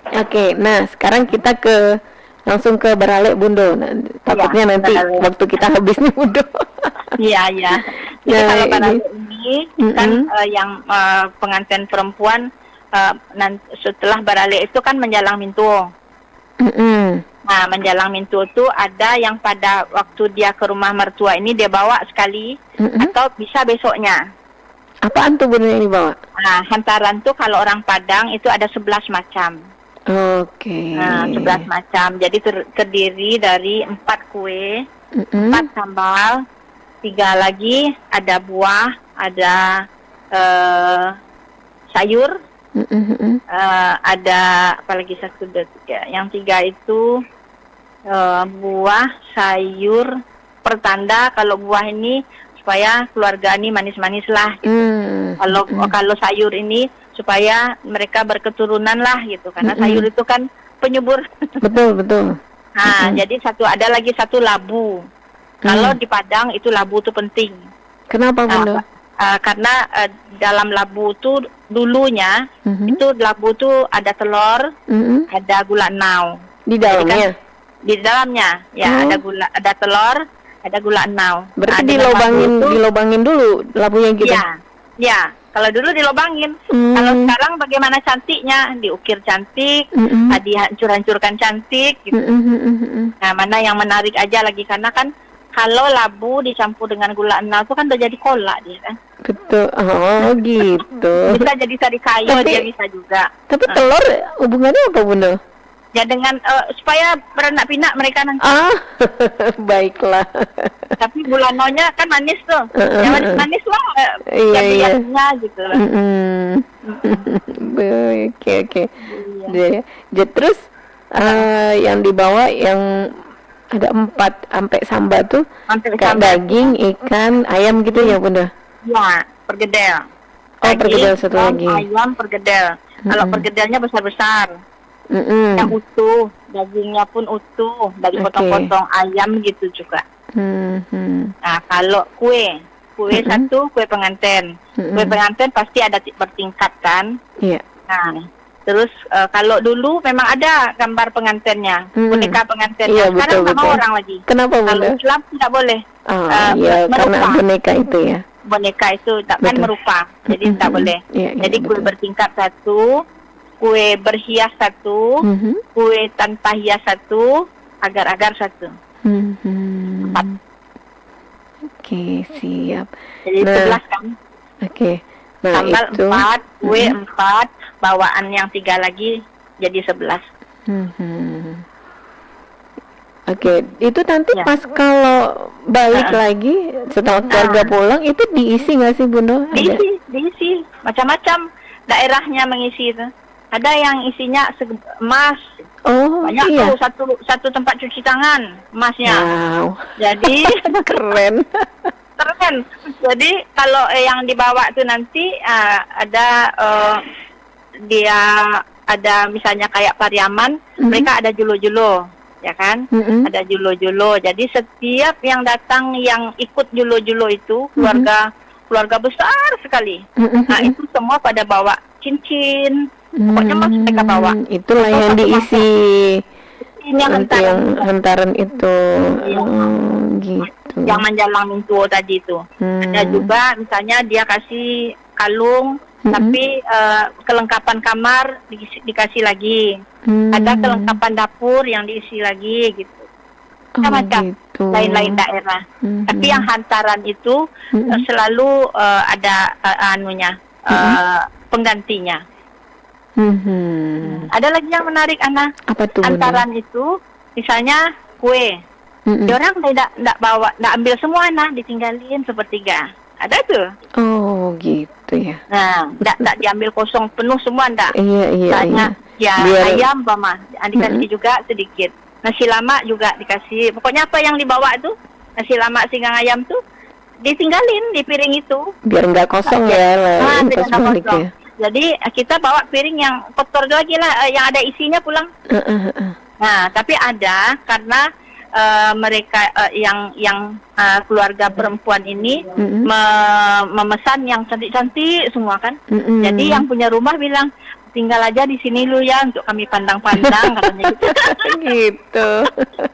Oke, nah sekarang kita langsung ke beralek Bundo. Nah, takutnya nanti beralek. Waktu kita habis nih Bundo. Iya, iya. Jadi kalau beralek ini kan yang pengantin perempuan setelah beralek itu kan menjalang mintu. Nah, menjalang mintu itu ada yang pada waktu dia ke rumah mertua ini dia bawa sekali atau bisa besoknya. Apaan tuh Bundo yang dibawa? Nah, hantaran tuh kalau orang Padang itu ada 11 macam. Oke. Nah, 11 macam. Jadi terdiri dari 4 kue, 4 sambal, 3 lagi ada buah, ada sayur, ada apalagi satu tiga. Yang 3 itu buah, sayur, pertanda kalau buah ini supaya keluarga ini manis-manis lah. Kalau sayur ini supaya mereka berketurunan lah gitu, karena sayur itu kan penyubur. Betul. Nah, jadi ada lagi satu labu. Kalau di Padang itu labu itu penting. Kenapa Bunda? Karena dalam labu itu dulunya itu labu itu ada telur, ada gula nau. Di dalamnya? Di dalamnya ya ada telur, ada gula nau. Berarti dilobangin dulu labunya gitu? Ya. Kalau dulu dilobangin, kalau sekarang bagaimana cantiknya, diukir cantik, dihancur-hancurkan cantik, gitu. Nah, mana yang menarik aja lagi karena kan kalau labu dicampur dengan gula nau itu kan udah jadi kolak dia kan. Betul, gitu. Bisa jadi sari kayu, dia bisa juga. Tapi telur hubungannya apa Bunda? Ya dengan supaya beranak pinak mereka nanti. Baiklah. Tapi gula naunya kan manis tuh. Yang manis lah. Iya. Gitu lah. Oke. Iya. Terus yang dibawa yang ada 4 sampai samba tuh kayak daging, ikan, ayam gitu ya Bunda? Ya, pergedel. Pergedel satu lagi. Ayam pergedel. Kalau pergedelnya besar-besar. Yang utuh, dagingnya pun utuh, dari potong-potong ayam gitu juga. Nah, kalau kue satu kue pengantin. Kue pengantin pasti ada bertingkat kan? Iya. Nah, terus kalau dulu memang ada gambar pengantinnya, boneka pengantinnya. Sekarang sama orang lagi. Kenapa Bunda? Kalau Islam tidak boleh. Karena boneka itu ya. Boneka itu kan merupa, jadi tidak boleh. Jadi kue bertingkat satu, kue berhias satu, kue tanpa hias satu, agar-agar satu. 4. Oke, siap. Jadi 11 kan? Oke. Nah, sambal itu 4, kue 4, bawaan yang 3 lagi jadi 11. Oke, itu nanti pas kalau balik lagi setelah keluarga pulang itu diisi nggak sih Bunda? Diisi. Macam-macam daerahnya mengisi itu. Ada yang isinya emas. Banyak tuh satu tempat cuci tangan emasnya. Wow. Jadi keren. Jadi kalau yang dibawa tuh nanti ada dia ada misalnya kayak Pariaman, mereka ada julo-julo, ya kan? Ada julo-julo. Jadi setiap yang datang yang ikut julo-julo itu keluarga besar sekali. Nah, itu semua pada bawa cincin. Pokoknya mereka bawa. Itulah yang diisi. Yang hantaran itu. Gitu. Yang menjalang mintu tadi itu. Ada juga misalnya dia kasih kalung, tapi kelengkapan kamar dikasih lagi. Ada kelengkapan dapur yang diisi lagi gitu. Macam-macam. Gitu. Lain-lain daerah. Tapi yang hantaran itu selalu ada penggantinya. Ada lagi yang menarik Ana. Apa tuh? Hantaran itu misalnya kue. Orang tidak bawa, tidak ambil semua Ana, ditinggalin sepertiga. Ada tuh. Oh gitu. gitu ya. Nah, enggak diambil kosong penuh semua enggak. Iya. Ya, Biar... ayam mama dikasih juga sedikit. Nasi lemak juga dikasih. Pokoknya apa yang dibawa itu, nasi lemak singgang ayam tuh ditinggalin di piring itu. Biar enggak kosong ya lah. Biar enggak kosong. Ya. Jadi kita bawa piring yang kotor lagi lah, yang ada isinya pulang. Nah, tapi ada karena mereka yang keluarga perempuan ini memesan yang cantik-cantik semua kan. Jadi yang punya rumah bilang tinggal aja di sini lu ya untuk kami pandang-pandang katanya gitu. Gitu.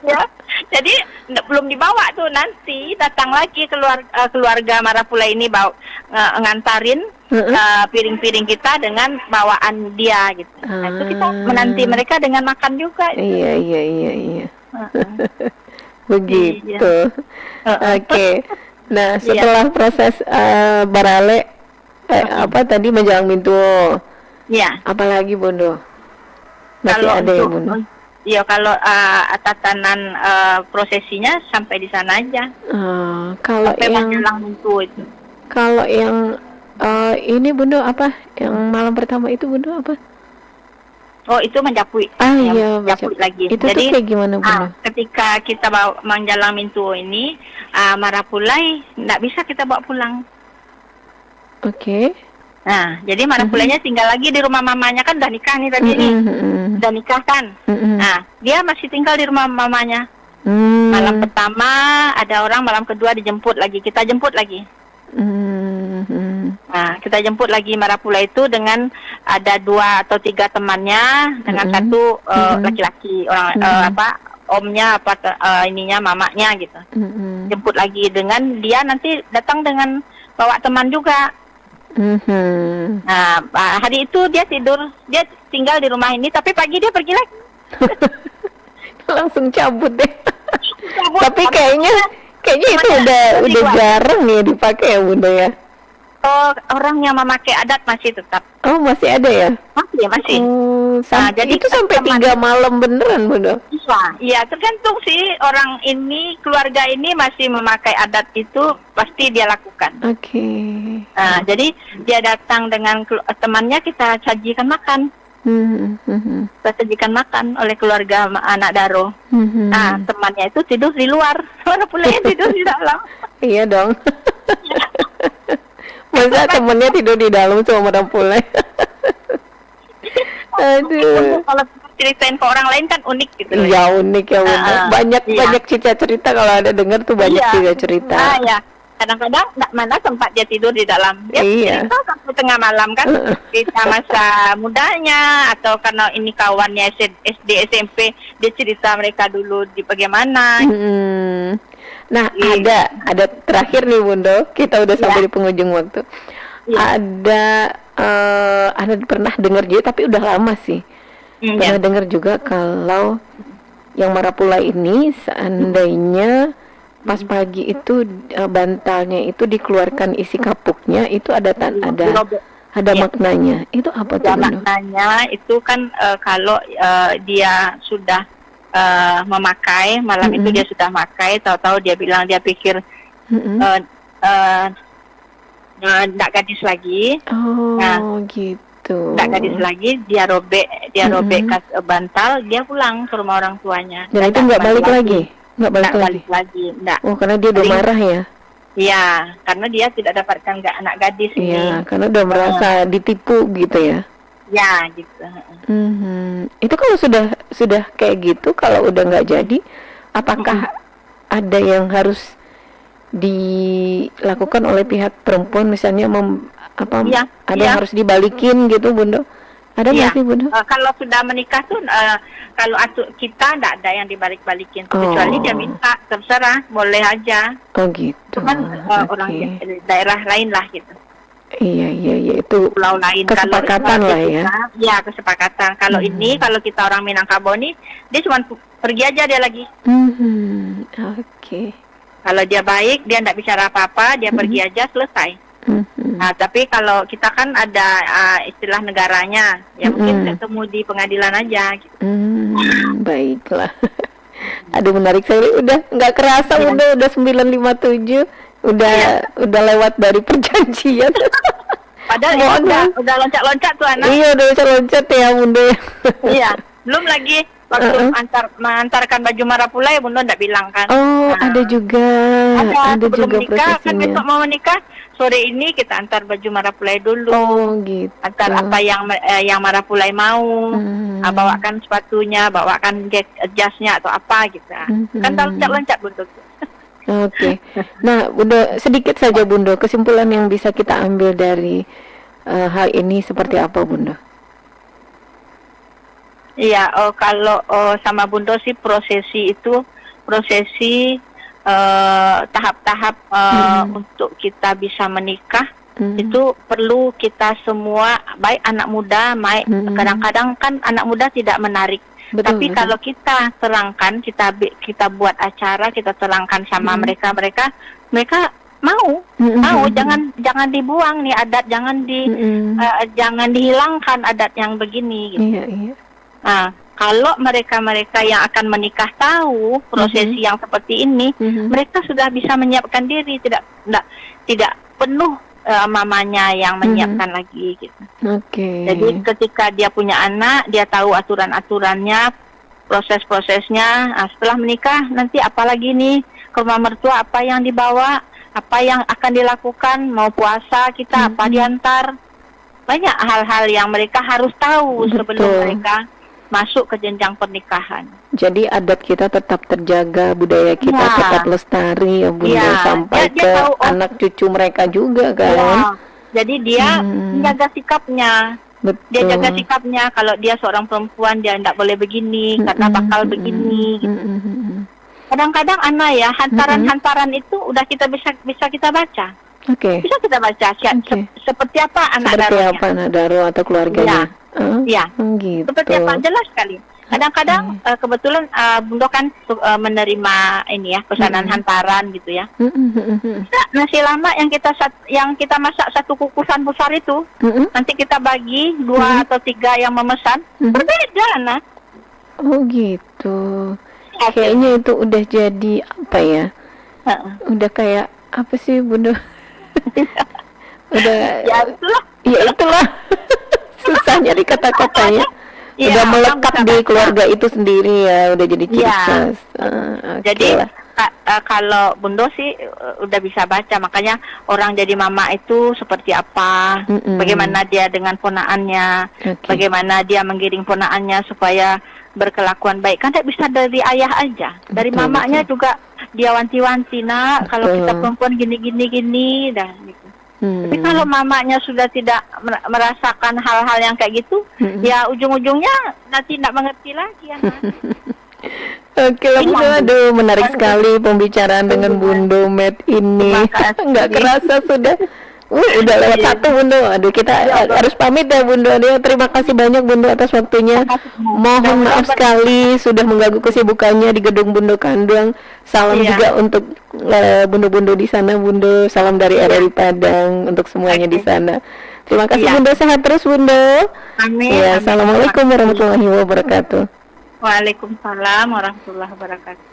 Ya. Jadi belum dibawa tuh, nanti datang lagi keluarga Marapula ini bawa ngantarin piring-piring kita dengan bawaan dia gitu. Nah, itu kita menanti mereka dengan makan juga. Iya. Begitu. Oke. Nah, setelah proses barale tadi menjelang pintu. Iya. Apalagi Bondo? Masih kalau ada ya Bondo? Iya, kalau tatanan prosesinya sampai di sana aja. Kalau sampai yang menjelang pintu itu. Kalau yang ini Bondo apa? Yang malam pertama itu Bondo apa? Oh, itu menjapui. Iya, menjapui lagi. Itu Jadi tuh kayak gimana Bondo? Ketika kita bawa menjalang pintu ini, Marapulai nggak bisa kita bawa pulang. Oke. Nah, jadi Marapulainya tinggal lagi di rumah mamanya, kan udah nikah nih tadi nih. Udah nikah kan. Nah, dia masih tinggal di rumah mamanya. Malam pertama ada orang, malam kedua dijemput lagi. Kita jemput lagi. Nah, kita jemput lagi Marapula itu dengan ada 2 atau 3 temannya, dengan satu laki-laki, orang omnya ininya mamanya gitu. Jemput lagi dengan dia, nanti datang dengan bawa teman juga. Nah, hari itu dia tinggal di rumah ini, tapi pagi dia pergi lagi. Langsung cabut deh. Tapi kayaknya itu udah jarang ya dipakai ya Bunda ya. Oh, orang yang memakai adat masih tetap. Oh, masih ada ya? Masih. Jadi itu sampai 3 malam beneran Bunda? Iya, tergantung sih, orang ini, keluarga ini masih memakai adat itu pasti dia lakukan. Oke. Nah, jadi dia datang dengan temannya, kita sajikan makan. Kita sajikan makan oleh keluarga anak Daro. Nah, temannya itu tidur di luar, orang pulangnya tidur di dalam. Iya dong. Masa temennya tidur di dalam sama orang pule? Aduh. Kalau ceritain ke orang lain kan unik gitu. Iya, unik ya Bunda. Banyak cerita kalau ada dengar tuh banyak cerita. Ya. Kadang-kadang mana tempat dia tidur di dalam. Dia cerita sampai tengah malam kan. Cerita masa mudanya, atau karena ini kawannya SD SMP, dia cerita mereka dulu di bagaimana. Nah, ada terakhir nih Bunda, kita udah sampai di penghujung waktu. Ada pernah dengar juga, tapi udah lama sih. Pernah dengar juga kalau yang Marapula ini seandainya pas pagi itu bantalnya itu dikeluarkan isi kapuknya, itu ada maknanya. Itu apa tuh? Maknanya itu kan kalau dia sudah memakai malam itu, dia sudah memakai, tahu-tahu dia bilang, dia pikir nggak gadis lagi. Gitu. Nggak gadis lagi, dia robek bantal, dia pulang ke rumah orang tuanya. Dan itu nggak balik lagi? Nggak balik lagi. Enggak. Oh, karena dia udah marah ya? Iya, karena dia tidak dapatkan anak gadis ini. Iya, karena udah merasa ditipu gitu ya? Ya, gitu. Itu kalau sudah kayak gitu, kalau udah nggak jadi, apakah ada yang harus dilakukan oleh pihak perempuan, misalnya yang harus dibalikin gitu Bunda? Ada nggak sih Bunda? Kalau sudah menikah tuh, kalau kita nggak ada yang dibalik-balikin, kecuali dia minta, terserah, boleh aja. Oh gitu. Cuman orang daerah lain lah gitu. Iya, itu pulau lain. Kesepakatan kalau lah ya. Iya, kesepakatan. Kalau ini, kalau kita orang Minangkabau nih, dia cuma pergi aja dia lagi. Oke. Kalau dia baik, dia nggak bicara apa-apa, dia pergi aja, selesai. Nah, tapi kalau kita kan ada istilah negaranya, ya mungkin ketemu di pengadilan aja. Gitu. Baiklah. Aduh, menarik sekali. Udah nggak kerasa, udah 9.57. Udah lewat dari perjanjian. Padahal udah loncat-loncat tuh anak. Iya, udah loncat ya Bunda. Iya, belum lagi waktu mengantarkan baju marapulai Bunda enggak bilang kan. Oh, ada juga. Ada juga menikah, kan prosesnya. besok mau menikah, sore ini kita antar baju marapulai dulu. Oh, gitu. Antar apa yang marapulai mau. Bawakan sepatunya, bawakan jasnya atau apa gitu. Kan loncat-loncat Bunda. Oke. Nah, Bunda, sedikit saja Bunda, kesimpulan yang bisa kita ambil dari hal ini seperti apa Bunda? Iya, kalau sama Bunda sih prosesi tahap-tahap untuk kita bisa menikah itu perlu kita semua, baik anak muda, baik kadang-kadang kan anak muda tidak menarik. Tapi kalau kita terangkan, kita buat acara, kita terangkan sama mereka mau, jangan dibuang nih adat, jangan dihilangkan adat yang begini. Gitu. Iya. Nah, kalau mereka yang akan menikah tahu prosesi yang seperti ini, mereka sudah bisa menyiapkan diri, tidak penuh mamanya yang menyiapkan lagi gitu. Oke. Jadi ketika dia punya anak, dia tahu aturan-aturannya, proses-prosesnya. Nah, setelah menikah nanti apalagi nih ke rumah mertua, apa yang dibawa, apa yang akan dilakukan, mau puasa kita apa diantar. Banyak hal-hal yang mereka harus tahu sebelum mereka masuk ke jenjang pernikahan. Jadi adat kita tetap terjaga, budaya kita tetap lestari ya Bunda, sampai dia ke tahu, anak cucu mereka juga kan. Ya, jadi dia menjaga sikapnya. Betul. Dia jaga sikapnya, kalau dia seorang perempuan dia tidak boleh begini karena bakal begini. Gitu. Kadang-kadang anak ya hantaran itu udah kita bisa kita baca. Oke. Bisa kita baca seperti apa anak seperti darunya. apa anak daru atau keluarganya. Ya. Gitu. Seperti apa, jelas sekali. Kadang-kadang kebetulan Bunda kan menerima ini ya pesanan hantaran gitu ya. Nasi lama yang kita masak satu kukusan besar itu, nanti kita bagi 2 atau 3 yang memesan, berbeda nah. Oh gitu. Kayaknya itu udah jadi apa ya? Udah kayak apa sih Bunda? Udah. Ya itulah. Susah nyari kata-katanya. Udah melekat di keluarga itu sendiri ya, udah jadi ciri khas. Jadi kalau Bunda sih udah bisa baca, makanya orang jadi mama itu seperti apa, bagaimana dia dengan ponaannya, bagaimana dia menggiring ponaannya supaya berkelakuan baik. Kan tidak bisa dari ayah aja, dari mamanya juga dia wanti-wanti, nak kalau kita perempuan gini dah gitu. Tapi kalau mamanya sudah tidak merasakan hal-hal yang kayak gitu, ya ujung-ujungnya nanti tidak mengerti lagi ya. Oke lah Bunda, aduh menarik sekali pembicaraan dengan Bunda Met ini. Nggak kerasa sudah udah lewat 1 Bunda. Aduh kita harus pamit ya Bunda. Terima kasih banyak Bunda atas waktunya. Mohon maaf sekali sudah mengganggu kesibukannya di gedung Bunda Kandang. Salam juga untuk Bunda-bunda di sana Bunda. Salam dari RRI Padang untuk semuanya di sana. Terima kasih Bunda, sehat terus Bunda. Amin. Ya, assalamualaikum warahmatullahi wabarakatuh. Waalaikumsalam warahmatullahi wabarakatuh.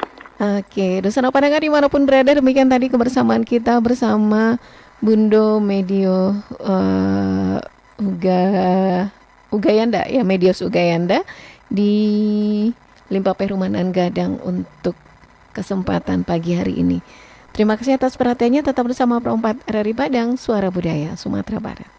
Oke, dosen pendengar dimanapun berada, demikian tadi kebersamaan kita bersama Bunda Medio Ugayanda ya, Medios Ugayanda di Limpa Perumanan Gadang untuk kesempatan pagi hari ini. Terima kasih atas perhatiannya, tetap bersama Pro 4 RRI Padang, Suara Budaya Sumatera Barat.